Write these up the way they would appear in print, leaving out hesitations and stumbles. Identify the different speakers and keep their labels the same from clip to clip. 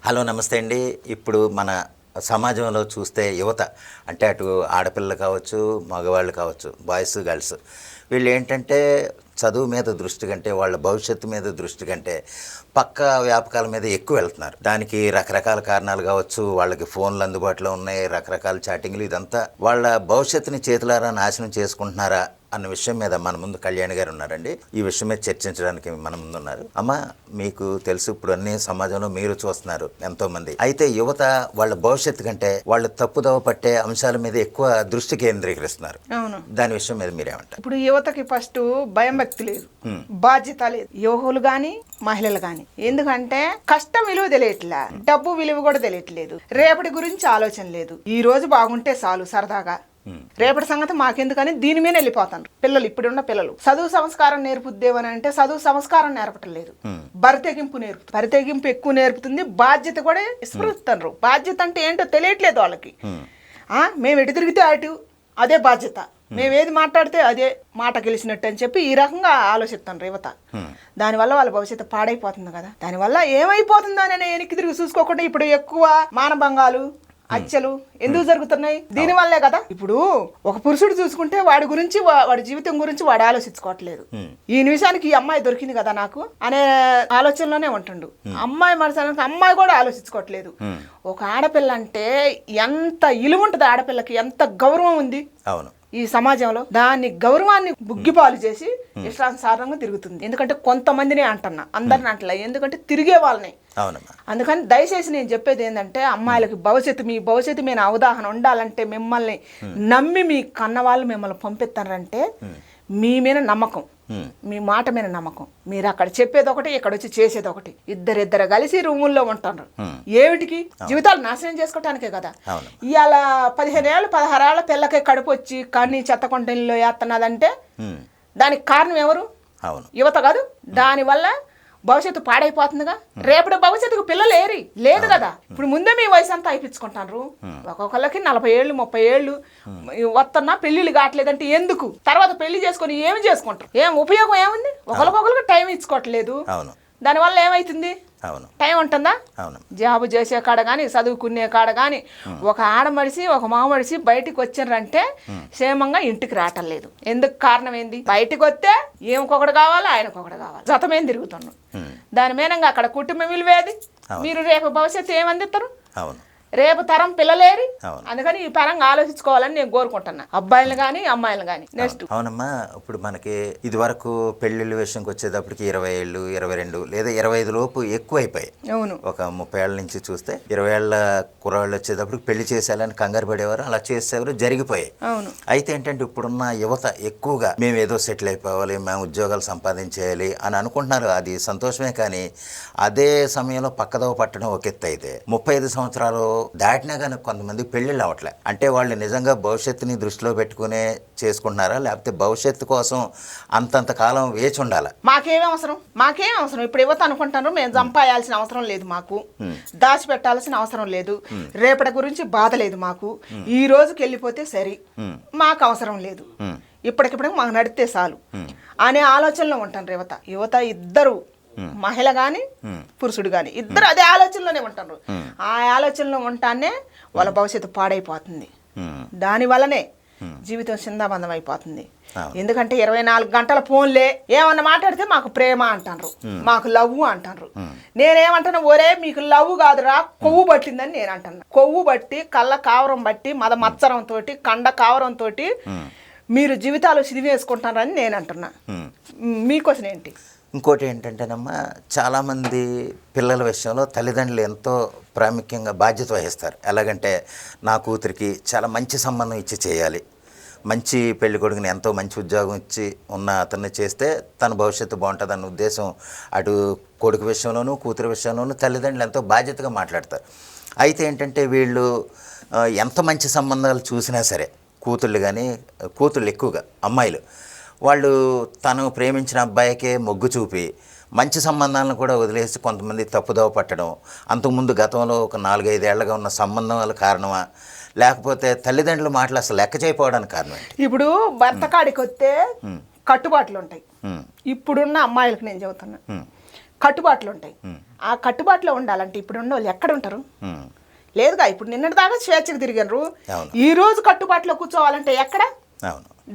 Speaker 1: Hello నమస్తే అండి. ఇప్పుడు మన సమాజంలో చూస్తే యువత అంటే అటు ఆడపిల్లలు కావచ్చు, మగవాళ్ళు కావచ్చు, బాయ్స్ గర్ల్స్ వీళ్ళు ఏంటంటే చదువు మీద దృష్టి కంటే వాళ్ళ భవిష్యత్తు మీద దృష్టి కంటే పక్క వ్యాపకాల మీద ఎక్కువ వెళ్తున్నారు. దానికి రకరకాల కారణాలు కావచ్చు. వాళ్ళకి ఫోన్లు అందుబాటులో ఉన్నాయి, రకరకాల చాటింగ్లు, ఇదంతా వాళ్ళ భవిష్యత్తుని చేతులారా నాశనం చేసుకుంటున్నారా అన్న విషయం మీద మన ముందు కళ్యాణి గారు ఉన్నారండి. ఈ విషయం మీద చర్చించడానికి మన ముందు ఉన్నారు. అమ్మ, మీకు తెలుసు ఇప్పుడు అన్ని సమాజంలో మీరు చూస్తున్నారు ఎంతోమంది. అయితే యువత వాళ్ళ భవిష్యత్తు కంటే వాళ్ళు తప్పుదోవ పట్టే అంశాల మీద ఎక్కువ దృష్టి కేంద్రీకరిస్తున్నారు.
Speaker 2: అవును,
Speaker 1: దాని విషయం మీద మీరేమంటారు?
Speaker 2: ఇప్పుడు యువతకి ఫస్ట్ భయం భక్తి లేదు, బాధ్యత లేదు. యువకులు గాని మహిళలు గాని. ఎందుకంటే కష్టం విలువ తెలియట్లే, డబ్బు విలువ కూడా తెలియట్లేదు, రేపటి గురించి ఆలోచన లేదు. ఈ రోజు బాగుంటే చాలు సరదాగా, రేపటి సంగతి మాకెందుకని దీని మీద వెళ్ళిపోతాను. పిల్లలు ఇప్పుడున్న పిల్లలు చదువు సంస్కారం నేర్పుద్దేమని అంటే చదువు సంస్కారం నేర్పటం లేదు, బరితెగింపు నేర్పుతుంది. బరితెగింపు ఎక్కువ నేర్పుతుంది, బాధ్యత కూడా విస్మరిస్తున్నారు. బాధ్యత అంటే ఏంటో తెలియట్లేదు వాళ్ళకి. మేము ఎటు తిరిగితే అటు అదే బాధ్యత, మేమేది మాట్లాడితే అదే మాట గెలిచినట్టు అని చెప్పి ఈ రకంగా ఆలోచిస్తాను యువత. దానివల్ల వాళ్ళ భవిష్యత్తు పాడైపోతుంది కదా. దానివల్ల ఏమైపోతుందో అని వెనక్కి తిరిగి చూసుకోకుండా ఇప్పుడు ఎక్కువ మానభంగాలు, హత్యలు ఎందుకు జరుగుతున్నాయి? దీనివల్లే కదా. ఇప్పుడు ఒక పురుషుడు చూసుకుంటే వాడి గురించి, వాడి జీవితం గురించి వాడు ఆలోచించుకోవట్లేదు. ఈ నిమిషానికి ఈ అమ్మాయి దొరికింది కదా నాకు అనే ఆలోచనలోనే ఉంటుండు. అమ్మాయి మనసానికి అమ్మాయి కూడా ఆలోచించుకోవట్లేదు. ఒక ఆడపిల్ల అంటే ఎంత ఇలువ ఉంటుంది, ఆడపిల్లకి ఎంత గౌరవం ఉంది
Speaker 1: అవును
Speaker 2: ఈ సమాజంలో. దాన్ని గౌరవాన్ని బుగ్గిపాలు చేసి ఇష్టానుసారంగా తిరుగుతుంది. ఎందుకంటే కొంతమందిని అంటున్నా, అందరిని అంటలే, ఎందుకంటే తిరిగే వాళ్ళని. అందుకని దయచేసి నేను చెప్పేది ఏంటంటే అమ్మాయిలకి భవిష్యత్తు, మీ భవిష్యత్తు మీద అవగాహన ఉండాలంటే మిమ్మల్ని నమ్మి మీ కన్నవాళ్ళు మిమ్మల్ని పంపిస్తారంటే మీ మీద నమ్మకం, మీ మాట మీద నమ్మకం. మీరు అక్కడ చెప్పేది ఒకటి, ఇక్కడ వచ్చి చేసేది ఒకటి. ఇద్దరిద్దరు కలిసి రూముల్లో ఉంటారు. ఏమిటికి? జీవితాలు నాశనం చేసుకోవటానికే కదా. ఇవాళ 15 ఏళ్ళు 16 ఏళ్ళ పిల్లకి కడుపు వచ్చి కానీ చెత్త కొంటలో వేస్తున్నదంటే దానికి కారణం ఎవరు? యువత కాదు. దానివల్ల భవిష్యత్తు పాడైపోతుందిగా. రేపటి భవిష్యత్తుకు పిల్లలు లేదు కదా. ఇప్పుడు ముందే మీ వయసు అంతా అయిపించుకుంటారు. ఒక్కొక్కళ్ళకి 40 ఏళ్ళు 30 ఏళ్ళు వస్తున్నా పెళ్లిళ్ళు కావట్లేదంటే ఎందుకు? తర్వాత పెళ్లి చేసుకొని ఏమి చేసుకుంటారు? ఏం ఉపయోగం ఏముంది? ఒకరికొకరికి టైం ఇచ్చుకోవట్లేదు. దానివల్ల ఏమైతుంది? టైం ఉంటుందా? జాబు చేసే కాడ కానీ, చదువుకునే కాడ కానీ ఒక ఆడమడిసి ఒక మగమడిసి బయటికి వచ్చినారంటే క్షేమంగా ఇంటికి రావటం లేదు. ఎందుకు? కారణం ఏంది? బయటికి వస్తే ఏమికొకటి కావాలి, ఆయనకొకటి కావాలి, జతమేం తిరుగుతున్నాం. దాని మీనంగా అక్కడ కుటుంబం విలువేది. మీరు రేపు భవిష్యత్తు ఏమందిస్తారు? రేపు తరం పిల్లలేరి. అందుకని ఈ పరంగా ఆలోచించుకోవాలని నేను కోరుకుంటున్నా, అబ్బాయిలు కానీ అమ్మాయిలు కానీ. నెక్స్ట్
Speaker 1: అవునమ్మా, ఇప్పుడు మనకి ఇది వరకు పెళ్లిళ్ళ విషయంకి వచ్చేటప్పటికి 20 ఏళ్ళు 22 లేదా 25 లోపు ఎక్కువ అయిపోయాయి.
Speaker 2: అవును,
Speaker 1: ఒక 30 ఏళ్ళ నుంచి చూస్తే 20 ఏళ్ళ కుర్రాళ్ళు వచ్చేటప్పటికి పెళ్లి చేసేయాలని కంగారు పడేవారు, అలా చేసేవారు, జరిగిపోయాయి.
Speaker 2: అవును.
Speaker 1: అయితే ఏంటంటే ఇప్పుడున్న యువత ఎక్కువగా మేము ఏదో సెటిల్ అయిపోవాలి, మేము ఉద్యోగాలు సంపాదించేయాలి అని అనుకుంటున్నారు. అది సంతోషమే, కానీ అదే సమయంలో పక్కదోవ పట్టడం ఒక ఎత్తు. అయితే 35 సంవత్సరాలు దాటినా కానీ కొంతమంది పెళ్ళిళ్ళు అవ్వట్లే. అంటే వాళ్ళు నిజంగా భవిష్యత్తుని దృష్టిలో పెట్టుకునే చేసుకుంటున్నారా, లేకపోతే భవిష్యత్తు కోసం అంతంత కాలం వేచి ఉండాలా?
Speaker 2: మాకేం అవసరం? ఇప్పుడు యువత అనుకుంటారు మేము సంపాయాల్సిన అవసరం లేదు, మాకు దాచిపెట్టాల్సిన అవసరం లేదు, రేపటి గురించి బాధ లేదు, మాకు ఈ రోజుకి వెళ్ళిపోతే సరి, మాకు అవసరం లేదు, ఇప్పటికిప్పుడు మాకు నడితే చాలు అనే ఆలోచనలో ఉంటారు యువత. ఇద్దరు, మహిళ గాని పురుషుడు గాని, ఇద్దరు అదే ఆలోచనలోనే ఉంటారు. ఆ ఆలోచనలో ఉంటానే వాళ్ళ భవిష్యత్తు పాడైపోతుంది. దాని వల్లనే జీవితం చిందాబంధం అయిపోతుంది. ఎందుకంటే 24 గంటల ఫోన్లే. ఏమన్నా మాట్లాడితే మాకు ప్రేమ అంటారు, మాకు లవ్ అంటారు. నేనేమంటాను, ఒరే మీకు లవ్ కాదురా, కొవ్వు పట్టిందని నేను అంటున్నా. కొవ్వు బట్టి, కళ్ళ కావరం బట్టి, మద మత్సరంతో, కండ కావరంతో మీరు జీవితాలు సిదివేసుకుంటారని నేను అంటున్నా. మీకోసం ఏంటి?
Speaker 1: ఇంకోటి ఏంటంటేనమ్మా, చాలామంది పిల్లల విషయంలో తల్లిదండ్రులు ఎంతో ప్రాముఖ్యంగా బాధ్యత వహిస్తారు. ఎలాగంటే నా కూతురికి చాలా మంచి సంబంధం ఇచ్చి చేయాలి, మంచి పెళ్లి కొడుకుని ఎంతో మంచి ఉద్యోగం ఇచ్చి ఉన్న అతన్ని చేస్తే తన భవిష్యత్తు బాగుంటుంది అన్న ఉద్దేశం అటు కొడుకు విషయంలోనూ కూతురు విషయంలోనూ తల్లిదండ్రులు ఎంతో బాధ్యతగా మాట్లాడతారు. అయితే ఏంటంటే వీళ్ళు ఎంత మంచి సంబంధాలు చూసినా సరే, కూతుళ్ళు ఎక్కువగా అమ్మాయిలు వాళ్ళు తను ప్రేమించిన అబ్బాయికే మొగ్గు చూపి మంచి సంబంధాలను కూడా వదిలేసి కొంతమంది తప్పుదోవ పట్టడం, అంతకుముందు గతంలో ఒక 4-5 ఏళ్లుగా ఉన్న సంబంధాల కారణమా, లేకపోతే తల్లిదండ్రుల మాటలు అసలు లెక్క చేయకపోవడానికి కారణం?
Speaker 2: ఇప్పుడు భర్త కాడికి వస్తే కట్టుబాట్లు ఉంటాయి. ఇప్పుడున్న అమ్మాయిలకు నేను చెబుతున్నా, కట్టుబాట్లు ఉంటాయి. ఆ కట్టుబాట్లో ఉండాలంటే ఇప్పుడు ఉన్న వాళ్ళు ఎక్కడ ఉంటారు? లేదుగా. ఇప్పుడు నిన్నటి దాకా స్వేచ్ఛకు తిరిగారు, ఈ రోజు కట్టుబాట్లో కూర్చోవాలంటే ఎక్కడ?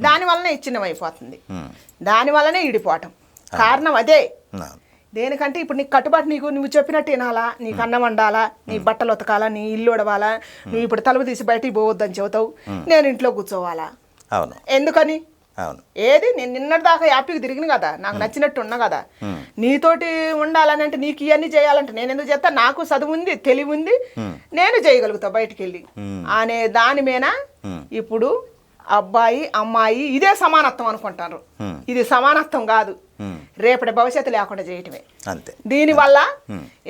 Speaker 2: దానివల్లనే ఇచ్చిన్నం అయిపోతుంది, దానివల్లనే ఇడిపోవటం. కారణం అదే. దేనికంటే ఇప్పుడు నీకు కట్టుబాటు, నువ్వు చెప్పినట్టు వినాలా, నీకు అన్నం వండాలా, నీ బట్టలు ఉతకాలా, నీ ఇల్లు ఉడవాలా, నువ్వు ఇప్పుడు తలుపు తీసి బయటికి పోవద్దని చెబుతావు, నేను ఇంట్లో కూర్చోవాలా? ఎందుకని? ఏది నేను నిన్నటి దాకా హ్యాపీగా తిరిగిన కదా, నాకు నచ్చినట్టు ఉన్నా కదా. నీతోటి ఉండాలని అంటే నీకు ఇవన్నీ చేయాలంటే నేను ఎందుకు చేస్తా? నాకు చదువు ఉంది, తెలివి ఉంది, నేను చేయగలుగుతా బయటికి వెళ్ళి అనే దాని మీద ఇప్పుడు అబ్బాయి అమ్మాయి ఇదే సమానత్వం అనుకుంటారు. ఇది సమానత్వం కాదు, రేపటి భవిష్యత్తు లేకుండా చేయటమే. దీనివల్ల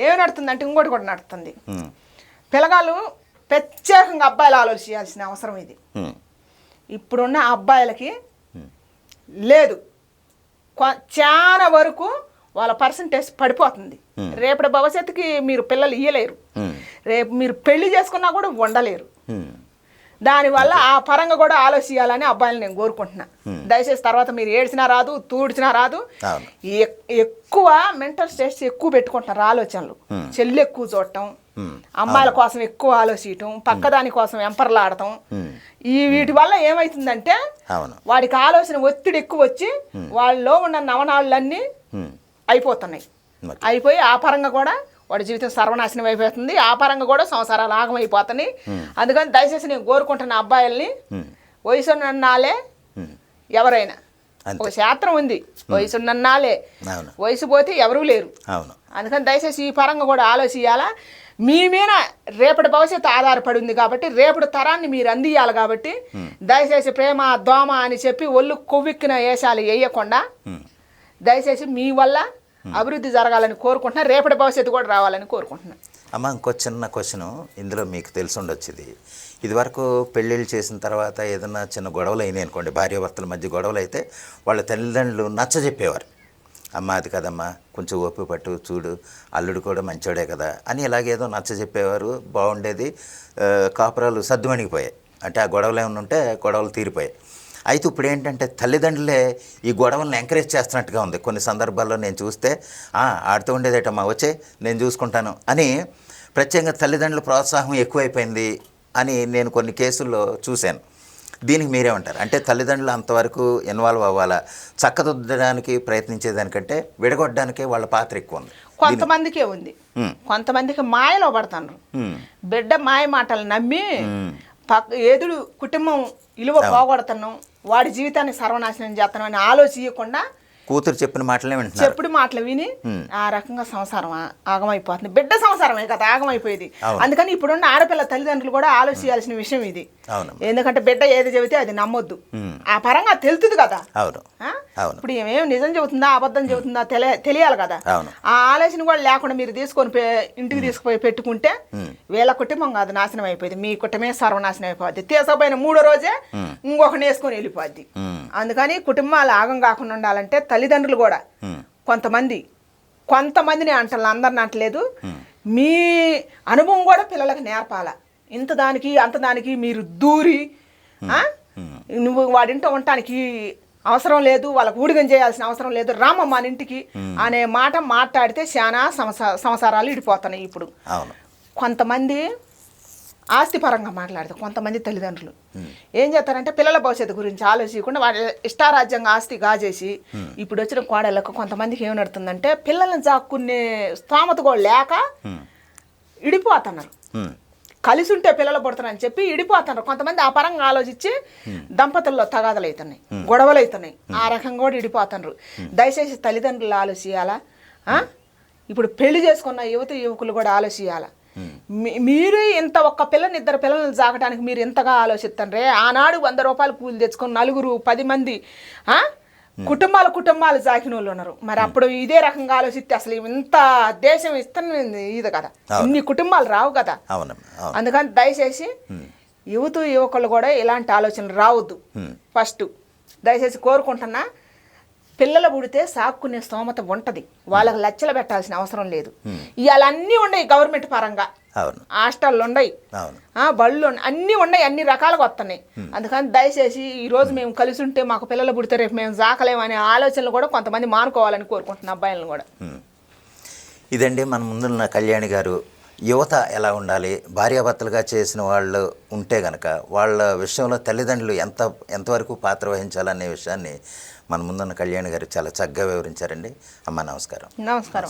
Speaker 2: ఏమి నడుతుందంటే ఇంకోటి కూడా నడుతుంది. పిల్లగాళ్ళు ప్రత్యేకంగా అబ్బాయిలు ఆలోచించాల్సిన అవసరం ఇది. ఇప్పుడున్న అబ్బాయిలకి లేదు, చాలా వరకు వాళ్ళ పర్సంటేజ్ పడిపోతుంది. రేపటి భవిష్యత్తుకి మీరు పిల్లలు ఇయ్యలేరు, రేపు మీరు పెళ్లి చేసుకున్నా కూడా ఉండలేరు. దానివల్ల ఆ పరంగా కూడా ఆలోచించాలని అబ్బాయిలు నేను కోరుకుంటున్నా. దయచేసి తర్వాత మీరు ఏడ్చినా రాదు, తూడ్చినా రాదు. ఎక్కువ మెంటల్ స్ట్రెస్ ఎక్కువ పెట్టుకుంటున్నారు ఆలోచనలు. చెల్లి ఎక్కువ చూడటం, అమ్మాయిల కోసం ఎక్కువ ఆలోచించటం, పక్కదాని కోసం ఎంపర్లాడటం, ఈ వీటి వల్ల ఏమవుతుందంటే వాడికి ఆలోచన ఒత్తిడి ఎక్కువ వచ్చి వాళ్ళలో ఉన్న నవనాళ్ళన్నీ అయిపోతున్నాయి. అయిపోయి ఆ పరంగా కూడా వాడి జీవితం సర్వనాశనం అయిపోతుంది, ఆ పరంగా కూడా సంసారాలు ఆగమైపోతున్నాయి. అందుకని దయచేసి నేను కోరుకుంటున్న అబ్బాయిల్ని వయసున్నన్నాలే, ఎవరైనా ఒక శాస్త్రం ఉంది, వయసున్నన్నాలే, వయసు పోతే ఎవరూ లేరు. అందుకని దయచేసి ఈ పరంగా కూడా ఆలోచించాలా. మీ మీద రేపటి భవిష్యత్తు ఆధారపడి ఉంది కాబట్టి, రేపటి తరాన్ని మీరు అందియాలి కాబట్టి దయచేసి ప్రేమ దోమ అని చెప్పి ఒళ్ళు కొవ్వెక్కిన వేషాలు వేయకుండా దయచేసి మీ వల్ల అభివృద్ధి జరగాలని కోరుకుంటున్నా, రేపటి భవిష్యత్తు కూడా రావాలని కోరుకుంటున్నా.
Speaker 1: అమ్మ, ఇంకో చిన్న క్వశ్చను ఇందులో మీకు తెలిసి ఉండొచ్చు. ఇదివరకు పెళ్ళిళ్ళు చేసిన తర్వాత ఏదైనా చిన్న గొడవలు అయినాయి అనుకోండి, భార్యాభర్తల మధ్య గొడవలు అయితే వాళ్ళ తల్లిదండ్రులు నచ్చజెప్పేవారు. అమ్మ అది కదమ్మా, కొంచెం ఓపిక పట్టు, చూడు అల్లుడు కూడా మంచోడే కదా అని ఇలాగేదో నచ్చజెప్పేవారు. బాగుండేది, కాపురాలు సద్దుమణిగిపోయాయి. అంటే ఆ గొడవలు ఏమైనా ఉంటే గొడవలు తీరిపోయాయి. అయితే ఇప్పుడు ఏంటంటే తల్లిదండ్రులే ఈ గొడవలను ఎంకరేజ్ చేస్తున్నట్టుగా ఉంది. కొన్ని సందర్భాల్లో నేను చూస్తే ఆడుతూ ఉండేదేటమ్మా, వచ్చే నేను చూసుకుంటాను అని ప్రత్యేకంగా తల్లిదండ్రుల ప్రోత్సాహం ఎక్కువైపోయింది అని నేను కొన్ని కేసుల్లో చూశాను. దీనికి మీరేమంటారు? అంటే తల్లిదండ్రులు అంతవరకు ఇన్వాల్వ్ అవ్వాలా? చక్కదిద్దడానికి ప్రయత్నించేదానికంటే విడగొట్టడానికే వాళ్ళ పాత్ర ఎక్కువ ఉంది.
Speaker 2: కొంతమందికే ఉంది, కొంతమందికి మాయలో పడతాను. బిడ్డ మాయ మాటలు నమ్మి ఎదుడు కుటుంబం విలువ పోగొడుతున్నాం, వాడి జీవితాన్ని సర్వనాశనం చేస్తున్నాం అని ఆలోచించకుండా
Speaker 1: కూతురు చెప్పిన మాటలే వింటున్నారు,
Speaker 2: చెప్పుడు మాటలు విని ఆ రకంగా సంసారం ఆగమైపోతుంది. బిడ్డ సంసారమే కదా ఆగమైపోయేది. అందుకని ఇప్పుడున్న ఆడపిల్ల తల్లిదండ్రులు కూడా ఆలోచించాల్సిన విషయం ఇది. ఎందుకంటే బిడ్డ ఏది చెబితే అది నమ్మొద్దు, ఆ పరంగా తెలుస్తుంది కదా. ఇప్పుడు ఏమేమి నిజం చెబుతుందా అబద్ధం చెబుతుందా తెలియాలి కదా. ఆ ఆలోచన కూడా లేకుండా మీరు తీసుకొని ఇంటికి తీసుకుపోయి పెట్టుకుంటే వీళ్ళ కుటుంబం కాదు నాశనం అయిపోయింది, మీ కుటుంబమే సర్వనాశనం అయిపోద్ది. తీసుకుపోయిన 3వ రోజే ఇంకొకటి వేసుకొని వెళ్ళిపోద్ది. అందుకని కుటుంబాలు ఆగం కాకుండా ఉండాలంటే తల్లిదండ్రులు కూడా కొంతమందిని అంటారు, అందరిని అంటలేదు, మీ అనుభవం కూడా పిల్లలకు నేర్పాల. ఇంత దానికి అంత దానికి మీరు దూరి నువ్వు వాడింటో ఉండటానికి అవసరం లేదు, వాళ్ళకు ఊడిగం చేయాల్సిన అవసరం లేదు, రామమ్మ మన ఇంటికి అనే మాట మాట్లాడితే చాలా సంసారాలు ఇడిపోతున్నాయి. ఇప్పుడు కొంతమంది ఆస్తి పరంగా మాట్లాడతారు, కొంతమంది తల్లిదండ్రులు ఏం చేస్తారంటే పిల్లల భవిష్యత్తు గురించి ఆలోచించకుండా వాళ్ళ ఇష్టారాజ్యంగా ఆస్తి గాజేసి ఇప్పుడు వచ్చిన కోడళ్ళకు కొంతమందికి ఏమి నడుతుందంటే పిల్లల్ని జాక్కునే స్తోమత కూడా లేక ఇడిపోతున్నారు. కలిసి ఉంటే పిల్లలు పుడతారని చెప్పి ఇడిపోతున్నారు. కొంతమంది ఆ పరంగా ఆలోచించి దంపతుల్లో తగాదలు అవుతున్నాయి, గొడవలు అవుతున్నాయి, ఆ రకంగా కూడా ఇడిపోతున్నారు. దయచేసి తల్లిదండ్రులు ఆలోచించాలా. ఇప్పుడు పెళ్లి చేసుకున్న యువకులు కూడా ఆలోచించాలా. మీరు ఇంత ఒక్క పిల్లని 2 పిల్లలను జాగడానికి మీరు ఎంతగా ఆలోచిస్తారే. ఆనాడు 100 రూపాయలు కూలి తెచ్చుకొని 4, 10 మంది కుటుంబాలు జాకిన వాళ్ళు ఉన్నారు. మరి అప్పుడు ఇదే రకంగా ఆలోచిస్తే అసలు ఇంత దేశం ఇస్తుంది ఇది కదా, ఇన్ని కుటుంబాలు రావు కదా. అందుకని దయచేసి యువకులు కూడా ఇలాంటి ఆలోచనలు రావద్దు. ఫస్ట్ దయచేసి కోరుకుంటున్నా, పిల్లలు పుడితే సాక్కునే స్తోమత ఉంటుంది, వాళ్ళకి లచ్చలు పెట్టాల్సిన అవసరం లేదు. ఇవాళ అన్నీ ఉన్నాయి గవర్నమెంట్ పరంగా, హాస్టళ్ళు ఉన్నాయి, బళ్ళు అన్నీ ఉన్నాయి, అన్ని రకాలుగా వస్తున్నాయి. అందుకని దయచేసి ఈరోజు మేము కలిసి ఉంటే మాకు పిల్లలు పుడితే రేపు మేము జాకలేమనే ఆలోచనలు కూడా కొంతమంది మానుకోవాలని కోరుకుంటున్నాం, అబ్బాయిలను కూడా.
Speaker 1: ఇదండి మన ముందున్న కళ్యాణి గారు. యువత ఎలా ఉండాలి, భార్యాభర్తలుగా చేసిన వాళ్ళు ఉంటే గనక వాళ్ళ విషయంలో తల్లిదండ్రులు ఎంతవరకు పాత్ర వహించాలనే విషయాన్ని మన ముందున్న కళ్యాణి గారు చాలా చక్కగా వివరించారండి. అమ్మ నమస్కారం.
Speaker 2: నమస్కారం.